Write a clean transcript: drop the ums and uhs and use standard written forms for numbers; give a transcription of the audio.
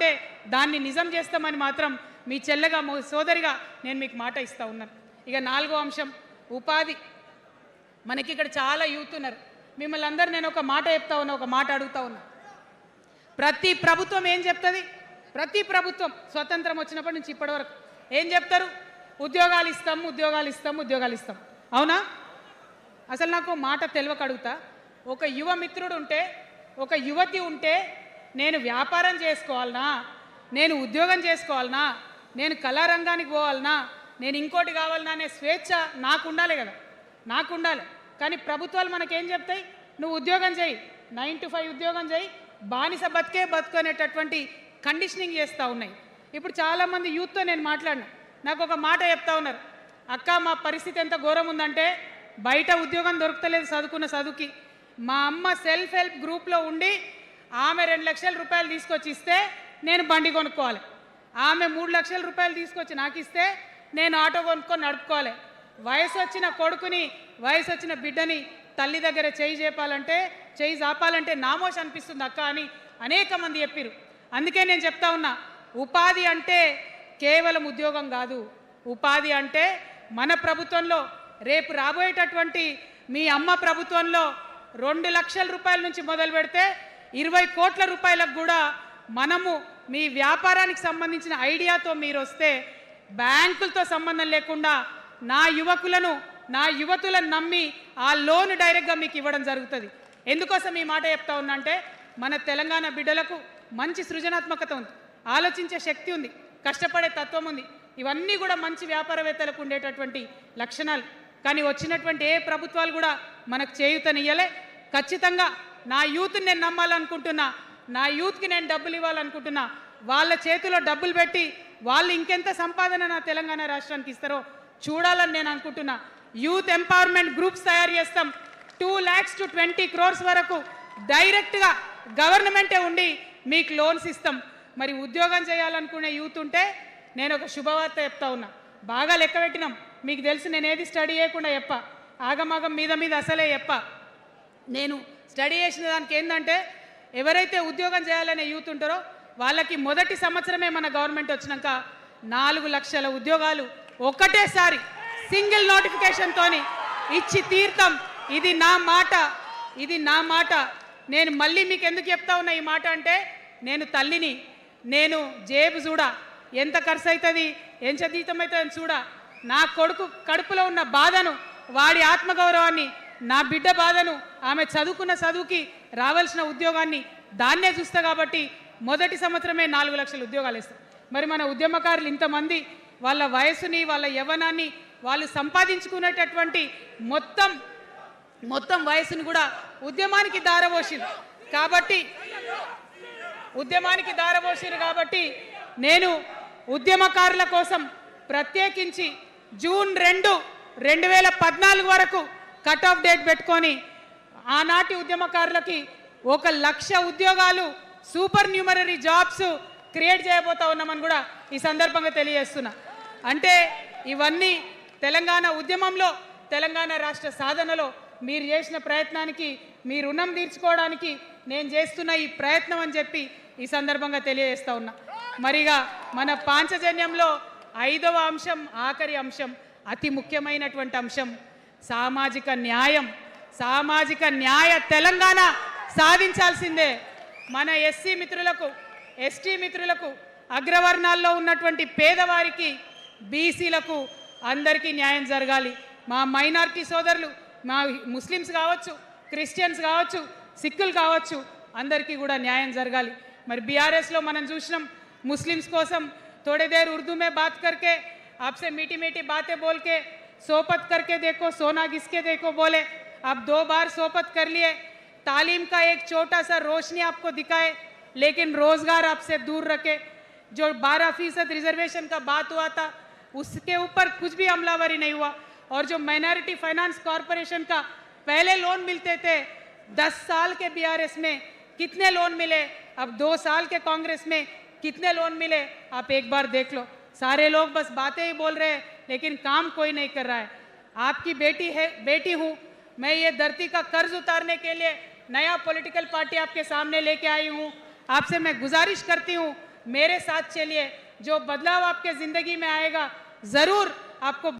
ఉండే దాన్ని నిజం చేస్తామని మాత్రం మీ చెల్లెగా సోదరిగా నేను మీకు మాట ఇస్తా ఉన్నాను. ఇక 4వ అంశం ఉపాధి. మనకి ఇక్కడ చాలా యూత్ ఉన్నారు. మిమ్మల్ని అందరూ నేను ఒక మాట చెప్తా ఉన్నా, ఒక మాట అడుగుతా ఉన్నా. ప్రతి ప్రభుత్వం ఏం చెప్తుంది? ప్రతి ప్రభుత్వం స్వతంత్రం వచ్చినప్పటి నుంచి ఇప్పటి వరకు ఏం చెప్తారు? ఉద్యోగాలు ఇస్తాం, ఉద్యోగాలు ఇస్తాం, ఉద్యోగాలు ఇస్తాం. అవునా? అసలు నాకు మాట తెలియక అడుగుతా. ఒక యువ మిత్రుడు ఉంటే, ఒక యువతి ఉంటే, నేను వ్యాపారం చేసుకోవాలనా, నేను ఉద్యోగం చేసుకోవాలనా, నేను కళారంగానికి పోవాలనా, నేను ఇంకోటి కావాలనా అనే స్వేచ్ఛ నాకు ఉండాలి కదా, నాకు ఉండాలి. కానీ ప్రభుత్వాలు మనకేం చెప్తాయి? నువ్వు ఉద్యోగం చేయి, 9 to 5 ఉద్యోగం చేయి, బానిస బతుకు అనేటటువంటి కండిషనింగ్ చేస్తూ ఉన్నాయి. ఇప్పుడు చాలామంది యూత్తో నేను మాట్లాడినా, నాకు ఒక మాట చెప్తా ఉన్నారు. అక్క, మా పరిస్థితి ఎంత ఘోరం ఉందంటే బయట ఉద్యోగం దొరుకుతలేదు చదువుకున్న చదువుకి. మా అమ్మ సెల్ఫ్ హెల్ప్ గ్రూప్లో ఉండి ఆమె 2 లక్షల రూపాయలు తీసుకొచ్చి ఇస్తే నేను బండి కొనుక్కోవాలి, ఆమె 3 లక్షల రూపాయలు తీసుకొచ్చి నాకు ఇస్తే నేను ఆటో కొనుక్కొని నడుపుకోవాలి. వయసు వచ్చిన కొడుకుని, వయసు వచ్చిన బిడ్డని తల్లి దగ్గర చేయి జాపాలంటే నామోష్ అనిపిస్తుంది అక్క అని అనేక మంది చెప్పారు. అందుకే నేను చెప్తా ఉన్నా, ఉపాధి అంటే కేవలం ఉద్యోగం కాదు. ఉపాధి అంటే మన ప్రభుత్వంలో, రేపు రాబోయేటటువంటి మీ అమ్మ ప్రభుత్వంలో 2 లక్షల రూపాయల నుంచి మొదలు పెడితే 20 కోట్ల రూపాయలకు కూడా మనము మీ వ్యాపారానికి సంబంధించిన ఐడియాతో మీరు వస్తే బ్యాంకులతో సంబంధం లేకుండా నా యువకులను, నా యువతులను నమ్మి ఆ లోన్ డైరెక్ట్గా మీకు ఇవ్వడం జరుగుతుంది. ఎందుకోసం ఈ మాట చెప్తా ఉన్నా అంటే, మన తెలంగాణ బిడ్డలకు మంచి సృజనాత్మకత ఉంది, ఆలోచించే శక్తి ఉంది, కష్టపడే తత్వం ఉంది. ఇవన్నీ కూడా మంచి వ్యాపారవేత్తలకు ఉండేటటువంటి లక్షణాలు. కానీ వచ్చినటువంటి ఏ ప్రభుత్వాలు కూడా మనకు చేయూతనియ్యలే. ఖచ్చితంగా నా యూత్ని నేను నమ్మాలనుకుంటున్నా, నా యూత్కి నేను డబ్బులు ఇవ్వాలనుకుంటున్నా. వాళ్ళ చేతిలో డబ్బులు పెట్టి వాళ్ళు ఇంకెంత సంపాదన నా తెలంగాణ రాష్ట్రానికి ఇస్తారో చూడాలని నేను అనుకుంటున్నా. యూత్ ఎంపవర్మెంట్ గ్రూప్స్ తయారు చేస్తాం. 2 lakhs to 20 crores వరకు డైరెక్ట్గా గవర్నమెంటే ఉండి మీకు లోన్స్ ఇస్తాం. మరి ఉద్యోగం చేయాలనుకునే యూత్ ఉంటే నేను ఒక శుభవార్త చెప్తా ఉన్నా. బాగా లెక్క పెట్టినాం, మీకు తెలుసు. నేను ఏది స్టడీ చేయకుండా చెప్ప, ఆగమాగం మీద అసలే చెప్ప. నేను స్టడీ చేసిన దానికి ఏంటంటే, ఎవరైతే ఉద్యోగం చేయాలనే యూత్ ఉంటారో వాళ్ళకి మొదటి సంవత్సరమే మన గవర్నమెంట్ వచ్చినాక 4 లక్షల ఉద్యోగాలు ఒకటేసారి సింగిల్ నోటిఫికేషన్తో ఇచ్చి తీర్థం. ఇది నా మాట, ఇది నా మాట. నేను మళ్ళీ మీకు ఎందుకు చెప్తా ఉన్నా ఈ మాట అంటే, నేను తల్లిని, నేను జేబు చూడా, ఎంత ఖర్చు అవుతుంది, ఎంత జీతం అవుతుంది చూడా. నా కొడుకు కడుపులో ఉన్న బాధను, వాడి ఆత్మగౌరవాన్ని, నా బిడ్డ బాధను, ఆమె చదువుకున్న చదువుకి రావాల్సిన ఉద్యోగాన్ని దాన్నే చూస్తా. కాబట్టి మొదటి సంవత్సరమే 4 లక్షల ఉద్యోగాలు ఇస్తాం. మరి మన ఉద్యమకారులు ఇంతమంది వాళ్ళ వయసుని, వాళ్ళ యవ్వనాన్ని, వాళ్ళు సంపాదించుకునేటటువంటి మొత్తం వయసుని కూడా ఉద్యమానికి దారపోసిరు. కాబట్టి నేను ఉద్యమకారుల కోసం ప్రత్యేకించి జూన్ 2, 2014 వరకు కట్ ఆఫ్ డేట్ పెట్టుకొని ఆనాటి ఉద్యమకారులకి 1 లక్ష ఉద్యోగాలు, సూపర్ న్యూమరరీ జాబ్స్ క్రియేట్ చేయబోతా ఉన్నామని కూడా ఈ సందర్భంగా తెలియజేస్తున్నా. అంటే ఇవన్నీ తెలంగాణ ఉద్యమంలో, తెలంగాణ రాష్ట్ర సాధనలో మీరు చేసిన ప్రయత్నానికి, మీ రుణం తీర్చుకోవడానికి నేను చేస్తున్న ఈ ప్రయత్నం అని చెప్పి ఈ సందర్భంగా తెలియజేస్తా ఉన్నా. మరిగా మన పాంచజన్యంలో 5వ అంశం, ఆఖరి అంశం, అతి ముఖ్యమైనటువంటి అంశం సామాజిక న్యాయం. సామాజిక న్యాయ తెలంగాణ సాధించాల్సిందే. మన ఎస్సీ మిత్రులకు, ఎస్టీ మిత్రులకు, అగ్రవర్ణాల్లో ఉన్నటువంటి పేదవారికి, బీసీలకు అందరికీ న్యాయం జరగాలి. మా మైనారిటీ సోదరులు, మా ముస్లిమ్స్ కావచ్చు, క్రిస్టియన్స్ కావచ్చు, సిక్కులు కావచ్చు, అందరికీ కూడా న్యాయం జరగాలి. మరి బీఆర్ఎస్లో మనం చూసినాం, मुस्लिम्स कोसम थोड़े देर उर्दू में बात करके आपसे मीठी मीठी बातें बोल के सोपत करके देखो, सोना घिसके देखो बोले। अब 2 बार सोपत कर लिए, तालीम का एक छोटा सा रोशनी आपको दिखाए, लेकिन रोजगार आपसे दूर रखे। जो 12% रिजर्वेशन का बात हुआ था उसके ऊपर कुछ भी अमलावरी नहीं हुआ। और जो माइनॉरिटी फाइनेंस कॉरपोरेशन का पहले लोन मिलते थे 10 साल के बीआरएस में कितने लोन मिले, अब 2 साल के कांग्रेस में कितने लोन मिले, आप एक बार देख लो। सारे लोग बस बातें ही बोल रहे हैं लेकिन काम कोई नहीं कर रहा है। आपकी बेटी हूँ मैं, ये धरती का कर्ज उतारने के लिए नया पॉलिटिकल पार्टी आपके सामने लेके आई हूँ। आपसे मैं गुजारिश करती हूँ मेरे साथ चलिए, जो बदलाव आपके ज़िंदगी में आएगा ज़रूर आपको